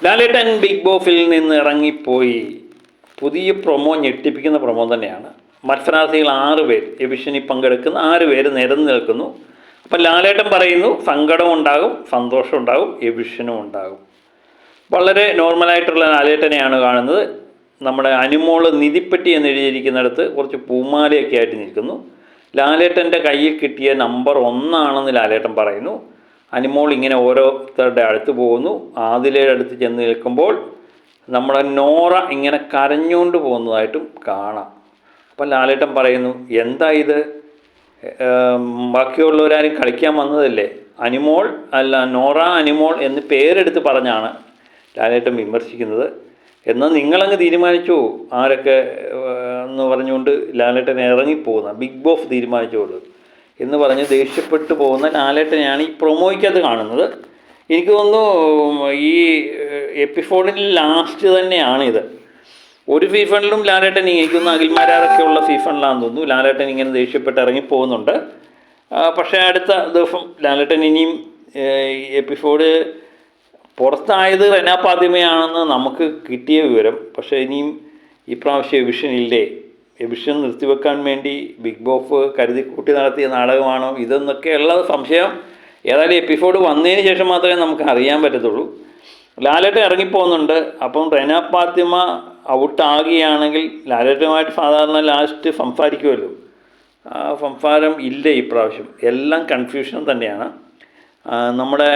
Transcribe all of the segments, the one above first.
ലാലേട്ടൻ big ബോസിൽ നിന്ന് ഇറങ്ങിപ്പോയി. പുതിയ പ്രൊമോ ഞെട്ടിപ്പിക്കുന്ന പ്രൊമോ തന്നെയാണ്. മത്സരാർത്ഥികൾ 6 പേർ, എവിഷനിൽ പങ്കെടുക്കുന്ന 6 പേര് നിരന്ന് നിൽക്കുന്നു. അപ്പം ലാലേട്ടൻ പറയുന്നു സങ്കടവും ഉണ്ടാകും, സന്തോഷം ഉണ്ടാകും, എവിഷനും ഉണ്ടാകും. വളരെ നോർമലായിട്ടുള്ള ലാലേട്ടനെയാണ് കാണുന്നത്. നമ്മുടെ അനുമോള് നിധിപ്പെട്ടി എന്ന് എഴുതിയിരിക്കുന്നിടത്ത് കുറച്ച് പൂമാലയൊക്കെ ആയിട്ട് നിൽക്കുന്നു. ലാലേട്ടൻ്റെ കയ്യിൽ കിട്ടിയ നമ്പർ 1 ലാലേട്ടൻ പറയുന്നു. അനുമോൾ ഇങ്ങനെ ഓരോരുത്തരുടെ അടുത്ത് പോകുന്നു. ആദിലയുടെ അടുത്ത് ചെന്ന് നിൽക്കുമ്പോൾ നമ്മുടെ നോറ ഇങ്ങനെ കരഞ്ഞുകൊണ്ട് പോകുന്നതായിട്ടും കാണാം. അപ്പം ലാലേട്ടൻ പറയുന്നു, എന്താ ഇത്, ബാക്കിയുള്ളവരാരും കളിക്കാൻ വന്നതല്ലേ, അനുമോൾ അല്ല നോറ അനുമോൾ എന്ന് പേരെടുത്ത് പറഞ്ഞാണ് ലാലേട്ടൻ വിമർശിക്കുന്നത്. എന്നാൽ നിങ്ങളങ്ങ് തീരുമാനിച്ചു ആരൊക്കെ എന്ന് പറഞ്ഞുകൊണ്ട് ലാലേട്ടൻ ഇറങ്ങിപ്പോകുന്ന ബിഗ് ബോസ് തീരുമാനിച്ചോളൂ എന്ന് പറഞ്ഞ് ദേഷ്യപ്പെട്ടു പോകുന്ന ലാലേട്ടനെയാണ് ഈ പ്രൊമോയ്ക്കകത്ത് കാണുന്നത്. എനിക്ക് തോന്നുന്നു ഈ എപ്പിസോഡിൻ്റെ ലാസ്റ്റ് തന്നെയാണിത്. ഒരു സീസണിലും ലാലേട്ടൻ എനിക്കൊന്ന് അഖിൽമാരാറൊക്കെ ഉള്ള സീസണിലാണെന്ന് തോന്നുന്നു ലാലേട്ടൻ ഇങ്ങനെ ദേഷ്യപ്പെട്ട് ഇറങ്ങിപ്പോകുന്നുണ്ട്. പക്ഷേ അടുത്ത ദിവസം ലാലേട്ടൻ ഇനിയും എപ്പിസോഡ് പുറത്തായത് റെന ഫാത്തിമയാണെന്ന് നമുക്ക് കിട്ടിയ വിവരം. പക്ഷേ ഇനിയും ഈ പ്രാവശ്യം എവിഷനില്ലേ, എവിഷൻ നിർത്തിവെക്കാൻ വേണ്ടി ബിഗ് ബോസ് കരുതിക്കൂട്ടി നടത്തിയ നാടകമാണോ ഇതെന്നൊക്കെയുള്ള സംശയം ഏതായാലും എപ്പിസോഡ് വന്നതിന് ശേഷം മാത്രമേ നമുക്ക് അറിയാൻ പറ്റത്തുള്ളൂ. ലാലേട്ടൻ ഇറങ്ങിപ്പോകുന്നുണ്ട്. അപ്പം റെന ഫാത്തിമ ഔട്ടാകുകയാണെങ്കിൽ ലാലേട്ടനുമായിട്ട് സാധാരണ ലാസ്റ്റ് സംസാരിക്കുമല്ലോ, സംസാരം ഇല്ല ഈ പ്രാവശ്യം. എല്ലാം കൺഫ്യൂഷൻ തന്നെയാണ്. നമ്മുടെ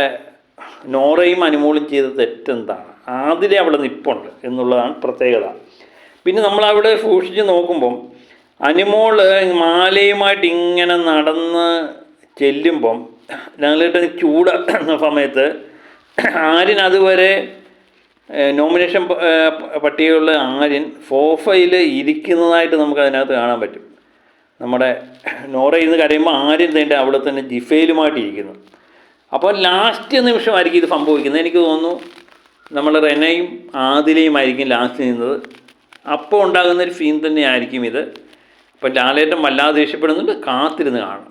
നോറയും അനുമോളും ചെയ്ത തെറ്റെന്താണ്, ആദിലെ അവിടെ നിൽപ്പുണ്ട് എന്നുള്ളതാണ് പ്രത്യേകത. പിന്നെ നമ്മളവിടെ സൂക്ഷിച്ച് നോക്കുമ്പം അനുമോള് മാലയുമായിട്ട് ഇങ്ങനെ നടന്ന് ചെല്ലുമ്പം ലാലേട്ടന് ചൂടുന്ന സമയത്ത് ആര്യൻ അതുവരെ നോമിനേഷൻ പട്ടികയുള്ള ആര്യൻ സോഫയിൽ ഇരിക്കുന്നതായിട്ട് നമുക്ക് അതിനകത്ത് കാണാൻ പറ്റും. നമ്മുടെ നോറയിൽ നിന്ന് കരയുമ്പോൾ ആര്യൻ തന്നെ അവിടെ തന്നെ ജിഫയിലുമായിട്ട് ഇരിക്കുന്നു. അപ്പോൾ ലാസ്റ്റ് നിമിഷമായിരിക്കും ഇത് സംഭവിക്കുന്നത്. എനിക്ക് തോന്നുന്നു നമ്മൾ റെനയും ആദിലയും ആയിരിക്കും ലാസ്റ്റ് നിന്നത്. അപ്പോൾ ഉണ്ടാകുന്നൊരു സീൻ തന്നെയായിരിക്കും ഇത്. അപ്പം ലാലേട്ടൻ വല്ലാതെ ദേഷ്യപ്പെടുന്നുണ്ട്, കാത്തിരുന്ന് കാണും.